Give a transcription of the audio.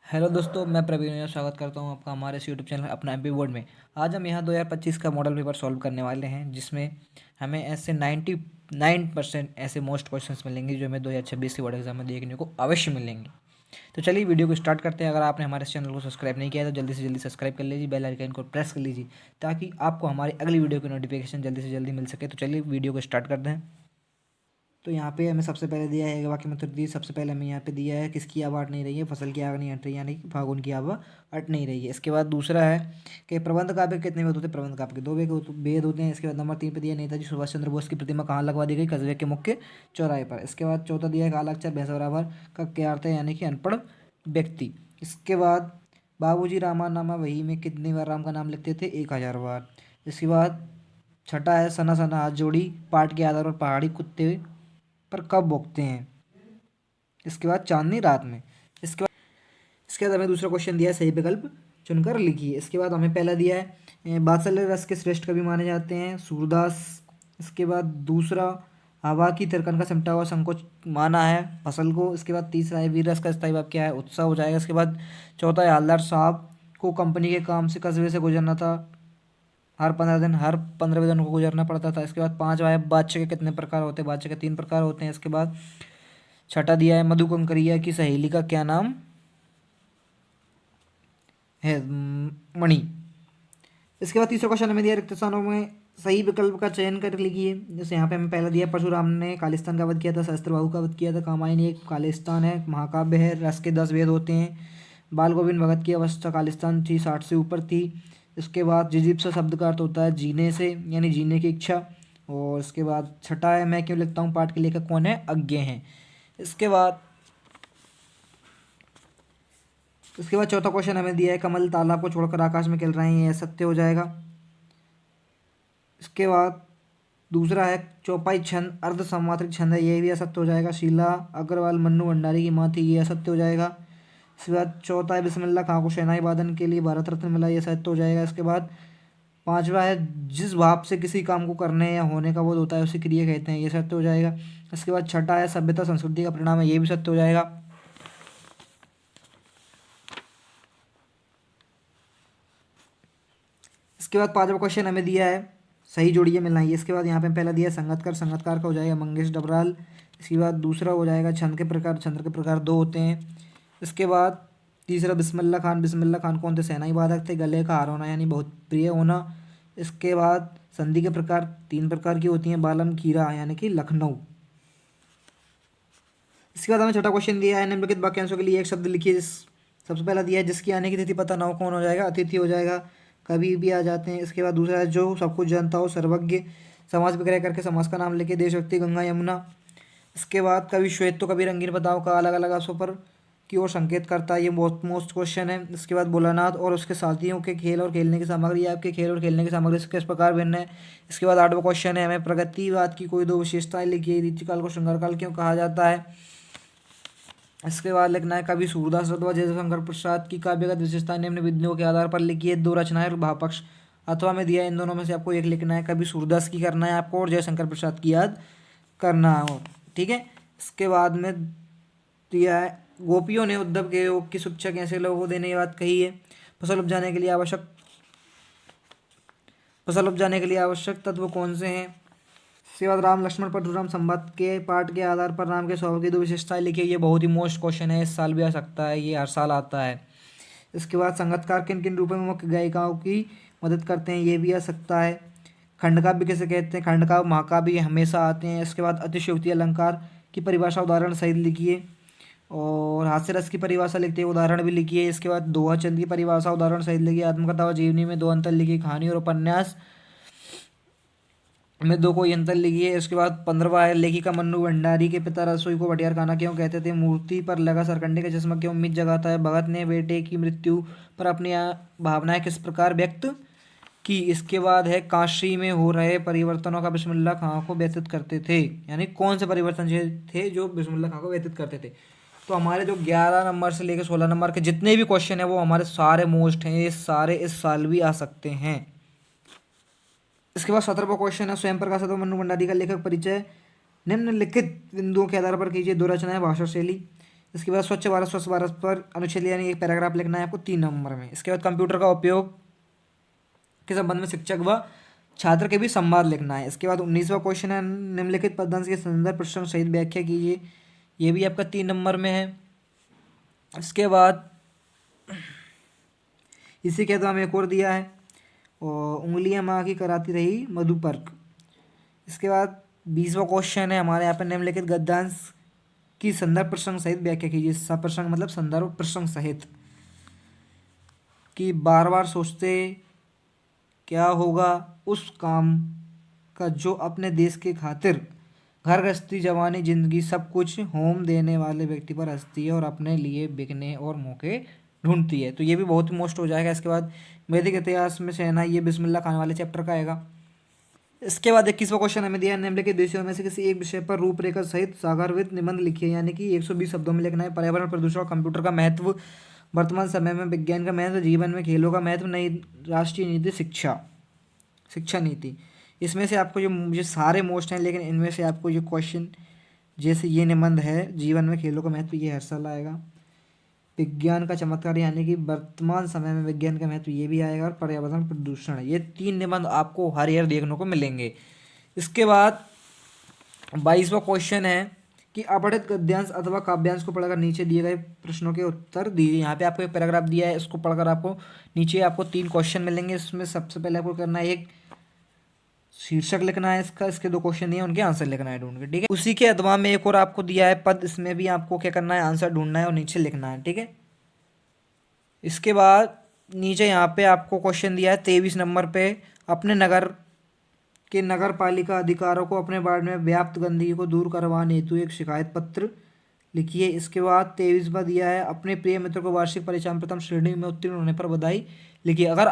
Hello दोस्तों, मैं प्रवीण स्वागत करता हूं आपका हमारे इस यूट्यूब चैनल अपना एमपी बोर्ड में। आज हम यहां 2025 का मॉडल पेपर सॉल्व करने वाले हैं, जिसमें हमें ऐसे 99% ऐसे मोस्ट क्वेश्चंस मिलेंगे जो हमें 2026 के बोर्ड एग्जाम में देखने को अवश्य मिलेंगे। तो चलिए वीडियो को स्टार्ट करते हैं। अगर आपने हमारे इस चैनल को सब्सक्राइब नहीं किया है तो जल्दी से जल्दी सब्सक्राइब कर लीजिए, बेल आइकन को प्रेस कर लीजिए ताकि आपको हमारी अगली वीडियो की नोटिफिकेशन जल्दी से जल्दी मिल सके। तो चलिए वीडियो को स्टार्ट करते हैं। तो यहाँ पे हमें सबसे पहले दिया है वाक्य में उत्तर दी। सबसे पहले हमें यहाँ पे दिया है किसकी आवाज़ अट नहीं रही है, फसल की आग नहीं अट रही है, यानी कि फागुन की आवाज़ अट नहीं रही है। इसके बाद दूसरा है कि प्रबंध काव्य कितने वेद होते हैं। प्रबंध काव्य के दो वेद होते हैं। इसके बाद नंबर 3 पे दिया नेताजी सुभाष चंद्र बोस की प्रतिमा कहाँ लगवा दी गई, कस्बे के मुख्य चौराहे पर। इसके बाद चौथा दिया है कालाक्षर भैंस बराबर का क्या अर्थ है, यानी कि अनपढ़ व्यक्ति। इसके बाद बाबूजी रामानामा वही में कितनी बार राम का नाम लिखते थे, 1000 बार। इसके बाद छठा है सना सना हाथ जोड़ी पाठ के आधार पर पहाड़ी कुत्ते पर कब भोंकते हैं। इसके बाद चांदनी रात में। इसके बाद हमें दूसरा क्वेश्चन दिया है, सही विकल्प चुनकर लिखिए। इसके बाद हमें पहला दिया है वात्सल्य रस के श्रेष्ठ कवि माने जाते हैं, सूरदास। इसके बाद दूसरा हवा की तिरकन का सिमटा हुआ संकोच माना है फसल को। इसके बाद तीसरा है वीर रस का स्थायी भाव क्या है, उत्साह हो जाएगा। इसके बाद चौथा है हवलदार साहब को कंपनी के काम से कस्बे से गुजरना था, हर 15 दिन, हर 15वें दिन को गुजरना पड़ता था। इसके बाद पांचवा है बादशाह के कितने प्रकार होते हैं, बादशाह के 3 प्रकार होते हैं। इसके बाद छठा दिया है मधु कंकरिया की सहेली का क्या नाम है, मणि। इसके बाद तीसरा क्वेश्चन हमें दिया रिक्त स्थानों में सही विकल्प का चयन कर लिखिए। जैसे यहाँ पे हमें पहला दिया परशुराम ने कालिस्तान का वध किया था, सहस्त्रबाहु का वध किया था, कामायनी एक कालिस्तान है, महाकाव्य है, रस के 10 वेद होते हैं। बाल गोविंद भगत की अवस्था कालिस्तान थी, 60 से ऊपर थी। इसके बाद जिजीप्सा शब्द का अर्थ होता है जीने से, यानी जीने की इच्छा। और इसके बाद छठा है मैं क्यों लिखता हूँ पाठ के लेखक कौन है, अज्ञे हैं। इसके बाद चौथा क्वेश्चन हमें दिया है कमल तालाब को छोड़कर आकाश में खिल रहे हैं, यह सत्य हो जाएगा। इसके बाद दूसरा है चौपाई छंद अर्ध समात्रिक छंद है, यह भी असत्य हो जाएगा। शीला अग्रवाल मन्नू भंडारी की माँ थी, ये असत्य हो जाएगा। इसके बाद चौथा है बिस्मिल्लाह खां को शहनाई वादन के लिए भारत रत्न मिला, यह सत्य हो जाएगा। इसके बाद पांचवा है जिस भाव से किसी काम को करने या होने का बोध होता है उसे क्रिया कहते हैं, ये सत्य हो जाएगा। इसके बाद छठा है सभ्यता संस्कृति का परिणाम है, ये भी सत्य हो जाएगा। इसके बाद पांचवा क्वेश्चन हमें दिया है सही जोड़िए मिलाइए। इसके बाद यहाँ पे पहला दिया है संगतकार, संगतकार का हो जाएगा मंगेश डबराल। इसके बाद दूसरा हो जाएगा छंद के प्रकार, छंद के प्रकार 2 होते हैं। इसके बाद तीसरा बिस्मिल्लाह खान, बिस्मिल्लाह खान कौन थे, सेनाई वादक थे। गले का हार होना यानी बहुत प्रिय होना। इसके बाद संधि के प्रकार 3 प्रकार की होती हैं, बालम खीरा यानी कि लखनऊ। इसके बाद हमें छठा क्वेश्चन दिया है निम्नलिखित वाक्यांशों के लिए एक शब्द लिखिए। सबसे पहला दिया है जिसकी आने की तिथि पता ना हो कौन हो जाएगा, अतिथि हो जाएगा, कभी भी आ जाते हैं। इसके बाद दूसरा है जो सब कुछ जानता हो, सर्वज्ञ। समाज विग्रह करके समाज का नाम लेके देशभक्ति, गंगा यमुना। इसके बाद कभी श्वेत तो कभी रंगीन बताओ का अलग अलग अवसरों पर की ओर संकेत करता है, ये बहुत मोस्ट क्वेश्चन है। इसके बाद भोलानाथ और उसके साथियों के खेल और खेलने की सामग्री, आपके खेल और खेलने की सामग्री से किस प्रकार भिन्न है। इसके बाद 8वां क्वेश्चन है हमें प्रगतिवाद की कोई 2 विशेषताएं लिखिए, रीतिकाल को श्रृंगार क्यों कहा जाता है। इसके बाद लिखना है कवि सूरदास अथवा जयशंकर प्रसाद की काव्यगत विशेषता निम्न बिंदुओं के आधार पर लिखिए। 2 रचनाएं और भावपक्ष अथवा में दिया है, इन दोनों में से आपको एक लिखना है। कवि सूरदास की करना है आपको और जयशंकर प्रसाद की याद करना हो, ठीक है। इसके बाद में दिया है गोपियों ने उद्धव के योग की शिक्षा कैसे लोगों को देने की बात कही है। फसल उपजाने के लिए आवश्यक तत्व कौन से हैं। इसके बाद राम लक्ष्मण परशुराम संवाद के पाठ के आधार पर राम के स्वभाव की 2 विशेषताएं लिखिए, ये बहुत ही मोस्ट क्वेश्चन है, इस साल भी आ सकता है, ये हर साल आता है। इसके बाद संगतकार किन किन रूपों में मुख्य गायिकाओं की मदद करते हैं, ये भी आ सकता है। खंडकाव्य किसे कहते हैं, खंडकाव्य महाकाव्य हमेशा आते हैं। इसके बाद अतिशयोक्ति अलंकार की परिभाषा उदाहरण सहित लिखिए और हास्य रस की परिभाषा लिखते हैं, उदाहरण भी लिखिए। इसके बाद दोहा चंद की परिभाषा उदाहरण सहित लिखिए। आत्मकथा और जीवनी में 2 अंतर लिखिए, कहानी और उपन्यास में 2 कोई अंतर लिखिए। इसके बाद 15वां है लेखिका मन्नू भंडारी के पिता रसोई को भटियार खाना क्यों कहते थे। मूर्ति पर लगा सरकंडे का चश्मा क्यों उम्मीद जगाता है। भगत ने बेटे की मृत्यु पर अपनी भावनाएं किस प्रकार व्यक्त की। इसके बाद है काशी में हो रहे परिवर्तनों का बिस्मिल्लाह खां को व्यतीत करते थे, यानी कौन से परिवर्तन थे जो बिस्मिल्लाह खां को व्यतीत करते थे। तो हमारे जो 11 नंबर से लेकर 16 नंबर के जितने भी क्वेश्चन है वो हमारे सारे मोस्ट हैं, ये सारे इस साल भी आ सकते हैं। इसके बाद 17वां क्वेश्चन है स्वयं प्रकाश अथवा मन्नू भंडारी का लेखक परिचय निम्नलिखित बिंदुओं के आधार पर कीजिए। 2 रचनाएं, भाषा शैली। इसके बाद स्वच्छ भारत पर अनुच्छेद यानी एक पैराग्राफ लिखना है आपको 3 नंबर में। इसके बाद कंप्यूटर का उपयोग के संबंध में शिक्षक व छात्र के भी संवाद लिखना है। इसके बाद 19वां क्वेश्चन है, निम्नलिखित पदांश के संदर्भ प्रसंग सहित व्याख्या कीजिए। ये भी आपका 3 नंबर में है। इसके बाद इसी के बाद एक और दिया है, और उंगलियां माँ की कराती रही मधुपर्क। इसके बाद 20वां क्वेश्चन है हमारे यहाँ पर, निम्नलिखित गद्यांश की संदर्भ प्रसंग सहित व्याख्या कीजिए। सप्रसंग मतलब संदर्भ प्रसंग सहित, कि बार बार सोचते क्या होगा उस काम का जो अपने देश के खातिर घर गृहस्थी जवानी जिंदगी सब कुछ होम देने वाले व्यक्ति पर हंसती है और अपने लिए बिकने और मौके ढूंढती है। तो ये भी बहुत ही मोस्ट हो जाएगा। इसके बाद वैदिक इतिहास में शहनाई, ये बिस्मिल्लाह खान वाले चैप्टर का आएगा। इसके बाद 21वां क्वेश्चन हमें दिया है, निम्नलिखित विषयों में से किसी एक विषय पर रूपरेखा सहित सागरविद निबंध लिखिए, यानी कि 120 शब्दों में लिखना है। पर्यावरण प्रदूषण और कंप्यूटर का महत्व, वर्तमान समय में विज्ञान का महत्व, जीवन में खेलों का महत्व, नई राष्ट्रीय नीति, शिक्षा नीति। इसमें से आपको जो मुझे सारे मोस्ट हैं, लेकिन इनमें से आपको जो क्वेश्चन जैसे ये निबंध है, जीवन में खेलों का महत्व, ये हर साल आएगा। विज्ञान का चमत्कार यानी कि वर्तमान समय में विज्ञान का महत्व, ये भी आएगा। और पर्यावरण प्रदूषण, ये 3 निबंध आपको हर ईयर देखने को मिलेंगे। इसके बाद 22वां क्वेश्चन है कि अपठित गद्यांश अथवा काव्यांश को पढ़कर नीचे दिए गए प्रश्नों के उत्तर दीजिए। यहाँ पे आपको एक पैराग्राफ दिया है, इसको पढ़कर आपको नीचे आपको 3 क्वेश्चन मिलेंगे। इसमें सबसे पहले आपको करना है, एक शीर्षक लिखना है इसका, इसके 2 क्वेश्चन दिए, उनके आंसर लिखना है ढूंढ के, ठीक है। उसी के अथवा में एक और आपको दिया है पद, इसमें भी आपको क्या करना है, आंसर ढूंढना है और नीचे लिखना है, ठीक है। इसके बाद नीचे यहाँ पे आपको क्वेश्चन दिया है 23 नंबर पे, अपने नगर के नगर पालिका अधिकारों को अपने वार्ड में व्याप्त गंदगी को दूर करवाने हेतु एक शिकायत पत्र लिखिए। इसके बाद 23वां दिया है, अपने प्रिय मित्र को वार्षिक परीक्षा में प्रथम श्रेणी में उत्तीर्ण होने पर बधाई लिखिए। अगर